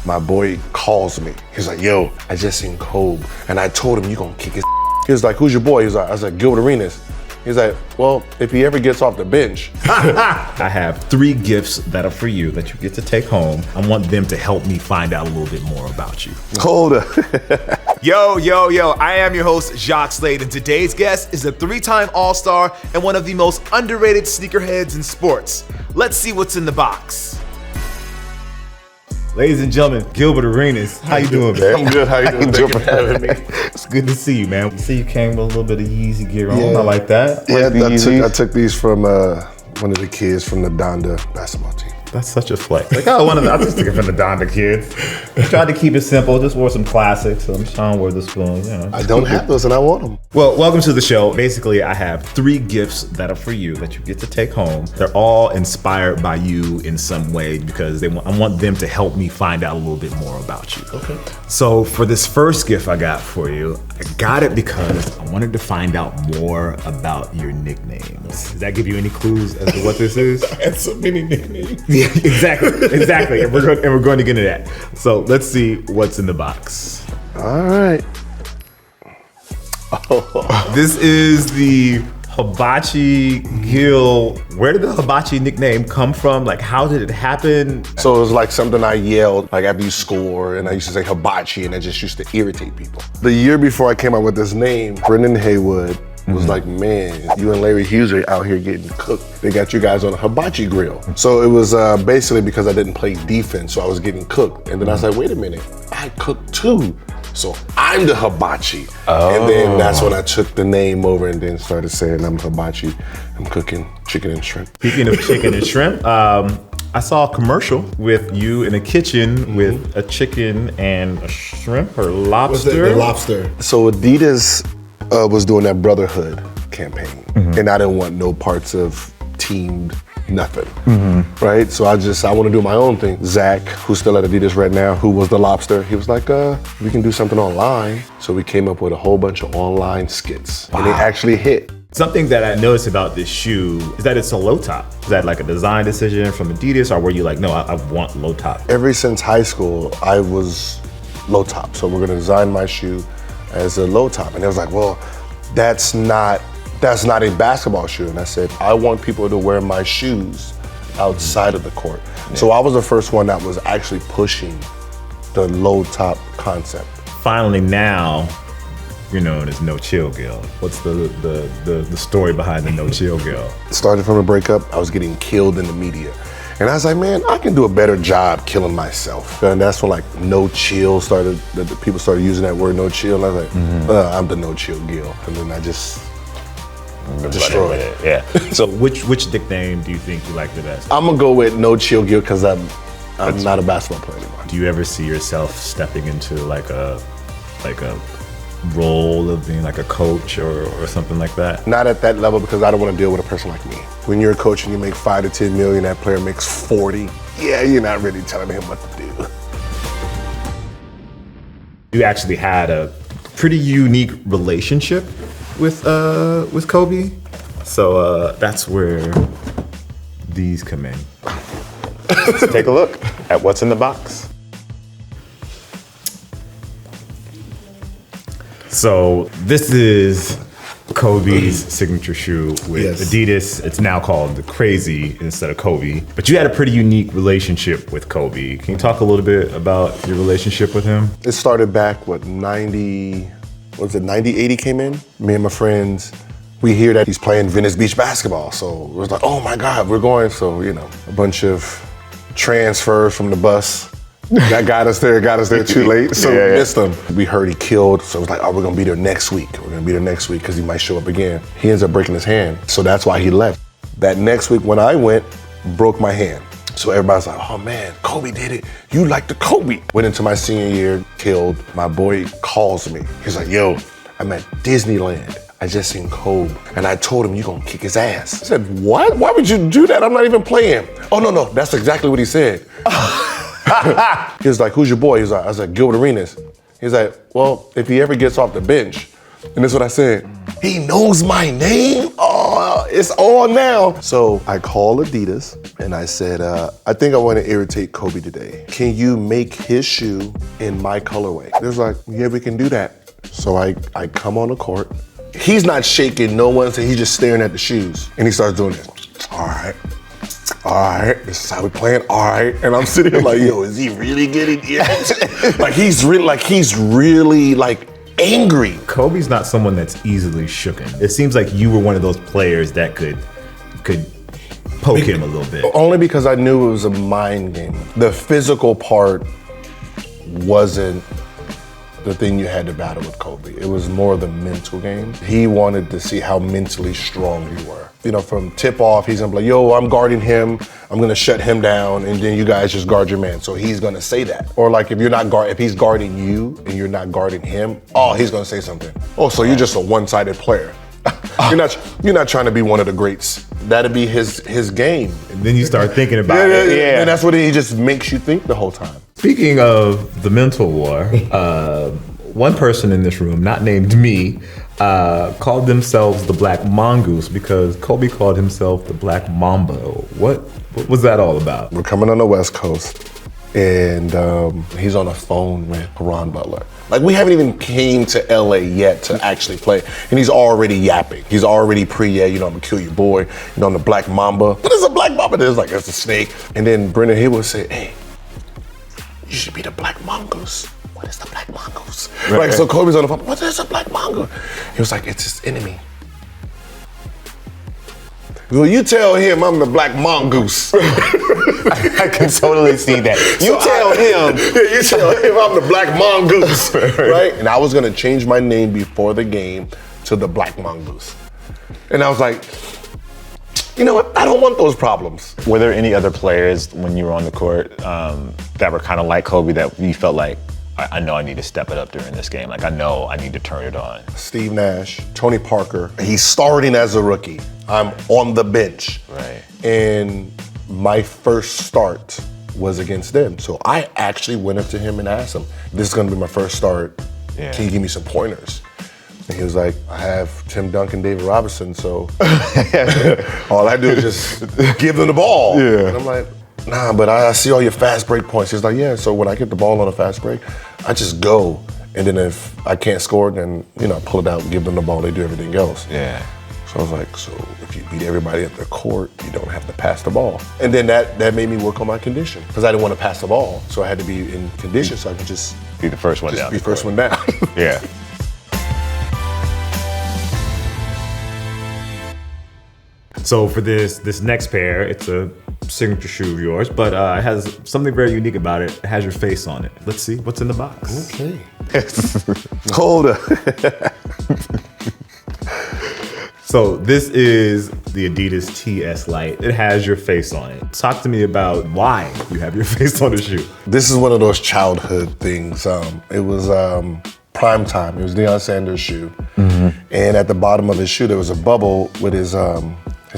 my boy calls me. He's like, yo, I just seen Kobe. And I told him, you gonna kick his He was like, who's your boy? I was like, Gilbert Arenas. He's like, well, if he ever gets off the bench. I have 3 gifts that are for you that you get to take home. I want them to help me find out a little bit more about you. Hold up. Yo, I am your host, Jacques Slade, and today's guest is a 3-time All-Star and one of the most underrated sneakerheads in sports. Let's see what's in the box. Ladies and gentlemen, Gilbert Arenas. How you doing, man? I'm good. How you doing? Thank you for having me. It's good to see you, man. See you came with a little bit of Yeezy gear on. I like that. Yeah, I took these from one of the kids from the Donda basketball team. That's such a flex. Like, I just took it from the Donda kids. Tried to keep it simple. Just wore some classics. So I'm trying to wear the spoon. You know. I don't have those, and I want them. Well, welcome to the show. Basically, I have 3 gifts that are for you that you get to take home. They're all inspired by you in some way because I want them to help me find out a little bit more about you. Okay. So for this first gift I got for you, I got it because I wanted to find out more about your nicknames. Does that give you any clues as to what this is? I had so many nicknames. Yeah, exactly. And we're going to get into that. So let's see what's in the box. All right. This is the Hibachi Gil. Where did the Hibachi nickname come from? Like, how did it happen? So it was like something I yelled like after you score, and I used to say hibachi, and I just used to irritate people. The year before I came up with this name, Brendan Haywood was like, man, you and Larry Hughes are out here getting cooked. They got you guys on a hibachi grill. So it was basically because I didn't play defense, so I was getting cooked. And then I was like, wait a minute, I cook too. So I'm the hibachi. And then that's when I took the name over and then started saying I'm hibachi. I'm cooking chicken and shrimp. Speaking of chicken and shrimp, I saw a commercial with you in a kitchen with a chicken and a shrimp or lobster. The lobster. So Adidas was doing that brotherhood campaign, and I didn't want no parts of teamed nothing, right? So I want to do my own thing. Zach, who's still at Adidas right now, who was the lobster, he was like, we can do something online. So we came up with a whole bunch of online skits, and it actually hit. Something that I noticed about this shoe is that it's a low top. Is that like a design decision from Adidas, or were you like, no, I want low top? Ever since high school, I was low top. So we're gonna design my shoe as a low top. And it was like, well, that's not a basketball shoe. And I said, I want people to wear my shoes outside of the court. Yeah. So I was the first one that was actually pushing the low top concept. Finally now, you're known as No Chill Gil. What's the story behind the No Chill Gil? It started from a breakup. I was getting killed in the media. And I was like, man, I can do a better job killing myself. And that's when like No Chill started, the people started using that word No Chill. And I was like, I'm the No Chill Gil. And then I just destroyed it. Yeah. So which nickname do you think you like the best? I'm gonna go with No Chill Gil because I'm not a basketball player anymore. Do you ever see yourself stepping into like a role of being like a coach or something like that? Not at that level because I don't want to deal with a person like me. When you're a coach and you make 5 to 10 million, that player makes 40. Yeah, you're not really telling him what to do. You actually had a pretty unique relationship with Kobe, so that's where these come in. Let's take a look at what's in the box. So this is Kobe's signature shoe with Adidas. It's now called the Crazy instead of Kobe. But you had a pretty unique relationship with Kobe. Can you talk a little bit about your relationship with him? It started back, 90, 80 came in? Me and my friends, we hear that he's playing Venice Beach basketball. So it was like, oh my God, we're going. So, a bunch of transfers from the bus. That got us there too late, so we missed him. We heard he killed, so it was like, oh, we're gonna be there next week. We're gonna be there next week because he might show up again. He ends up breaking his hand, so that's why he left. That next week when I went, broke my hand. So everybody's like, oh man, Kobe did it. You like the Kobe. Went into my senior year, killed. My boy calls me. He's like, yo, I'm at Disneyland. I just seen Kobe, and I told him you gonna kick his ass. I said, what? Why would you do that? I'm not even playing. Oh, no, that's exactly what he said. He was like, who's your boy? I was like, Gilbert Arenas. He's like, well, if he ever gets off the bench. And that's what I said. He knows my name? Oh. it's on now. So I called Adidas and I said, I think I want to irritate Kobe today. Can you make his shoe in my colorway? They was like, yeah, we can do that. So I come on the court. He's not shaking no one, so he's just staring at the shoes. And he starts doing this. All right, this is how we playing. All right, and I'm sitting here like, yo, is he really getting it? like he's really like angry. Kobe's not someone that's easily shooken. It seems like you were one of those players that could poke him a little bit. Only because I knew it was a mind game. The physical part wasn't the thing you had to battle with Kobe. It was more the mental game. He wanted to see how mentally strong you were. You know, from tip off, he's gonna be like, yo, I'm guarding him, I'm gonna shut him down, and then you guys just guard your man. So he's gonna say that. Or like if he's guarding you and you're not guarding him, he's gonna say something. Oh, so you're just a one-sided player. You're not trying to be one of the greats. That'd be his game. And then you start thinking about it. Yeah. And that's what he just makes you think the whole time. Speaking of the mental war, one person in this room, not named me, called themselves the Black Mongoose because Kobe called himself the Black Mamba. What was that all about? We're coming on the West Coast, and he's on the phone with Ron Butler. Like, we haven't even came to LA yet to actually play, and he's already yapping. He's already I'm gonna kill your boy. I'm the Black Mamba. What is a Black Mamba? There's like, it's a snake. And then Brendan Hill would say, hey, you should be the Black Mongoose. What is the Black Mongoose? Right. So Kobe's on the phone, what is a Black Mongoose? He was like, it's his enemy. Well, you tell him I'm the Black Mongoose. I can totally see that. You tell him I'm the Black Mongoose, right? And I was gonna change my name before the game to the Black Mongoose. And I was like, you know what? I don't want those problems. Were there any other players when you were on the court that were kind of like Kobe that you felt like, I know I need to step it up during this game. Like, I know I need to turn it on. Steve Nash, Tony Parker. He's starting as a rookie. I'm on the bench. Right. And my first start was against them. So I actually went up to him and asked him, this is gonna be my first start. Yeah. Can you give me some pointers? And he was like, I have Tim Duncan, David Robinson, so all I do is just give them the ball. Yeah. And I'm like, nah, but I see all your fast break points. He's like, yeah, so when I get the ball on a fast break, I just go. And then if I can't score, then, I pull it out and give them the ball. They do everything else. Yeah. So I was like, so if you beat everybody at the court, you don't have to pass the ball. And then that made me work on my condition because I didn't want to pass the ball. So I had to be in condition so I could just be the first one down. Be first one down. Yeah. So for this next pair, it's a signature shoe of yours, but it has something very unique about it. It has your face on it. Let's see what's in the box. Okay. Hold up. So this is the Adidas TS Lite. It has your face on it. Talk to me about why you have your face on the shoe. This is one of those childhood things. It was prime time. It was Deion Sanders' shoe. Mm-hmm. And at the bottom of his shoe, there was a bubble with his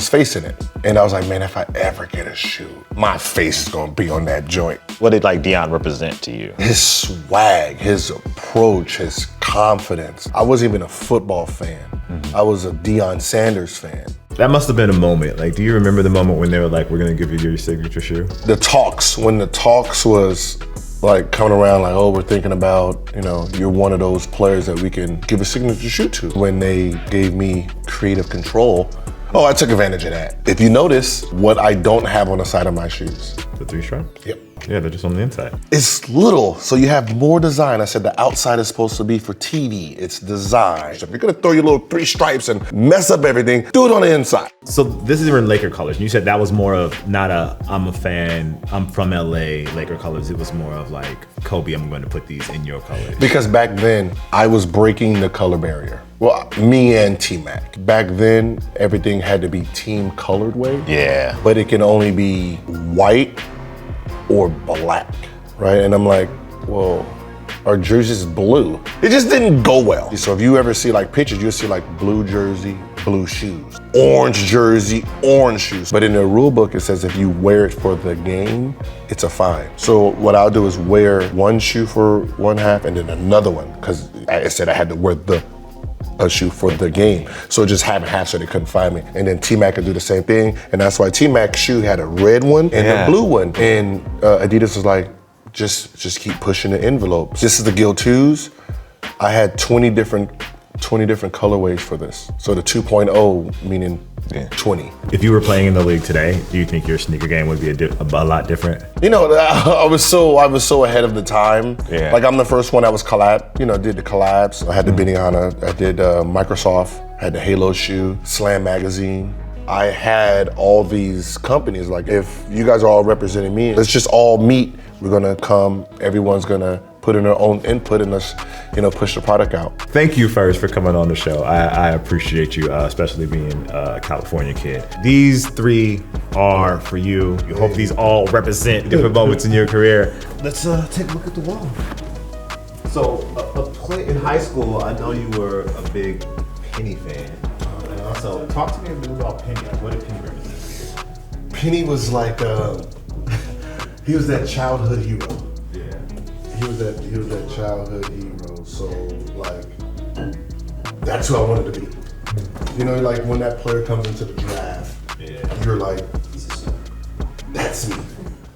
face in it. And I was like, man, if I ever get a shoe, my face is gonna be on that joint. What did Deion represent to you? His swag, his approach, his confidence. I wasn't even a football fan. Mm-hmm. I was a Deion Sanders fan. That must have been a moment. Like, do you remember the moment when they were like, we're gonna give you your signature shoe? When the talks was like coming around like, oh, we're thinking about, you're one of those players that we can give a signature shoe to. When they gave me creative control, I took advantage of that. If you notice, what I don't have on the side of my shoes. The 3 stripes? Yep. Yeah, they're just on the inside. It's little, so you have more design. I said the outside is supposed to be for TV. It's design. If you're gonna throw your little 3 stripes and mess up everything, do it on the inside. So this is in Laker colors. You said that was more of not I'm a fan, I'm from LA, Laker colors. It was more of like, Kobe, I'm gonna put these in your colors. Because back then, I was breaking the color barrier. Well, me and T-Mac. Back then, everything had to be team colored way. Yeah. But it can only be white or black, right? And I'm like, well, our jersey's blue. It just didn't go well. So if you ever see pictures, you'll see blue jersey, blue shoes, orange jersey, orange shoes. But in the rule book, it says if you wear it for the game, it's a fine. So what I'll do is wear one shoe for one half and then another one, because I said I had to wear the a shoe for the game. So it just happened so they couldn't find me. And then T-Mac could do the same thing. And that's why T-Mac's shoe had a red one and a blue one. And Adidas was like, just keep pushing the envelope. This is the Gil 2s. I had 20 different colorways for this. So the 2.0 meaning 20. If you were playing in the league today, do you think your sneaker game would be a lot different? You know, I was so ahead of the time. Yeah. Like I'm the first one that was collab. You know, did the collabs. I had the Benihana. I did Microsoft. Had the Halo shoe. Slam magazine. I had all these companies. Like if you guys are all representing me, let's just all meet. We're gonna come. Everyone's gonna put in their own input and let's, push the product out. Thank you first for coming on the show. I appreciate you, especially being a California kid. These 3 are for you. You hope these all represent different moments in your career. Let's take a look at the wall. So, in high school, I know you were a big Penny fan. So, talk to me a little about Penny. What did Penny represent to you? Penny was like, he was that childhood hero. He was that childhood hero. So like, that's who I wanted to be. Like when that player comes into the draft, you're like, that's me.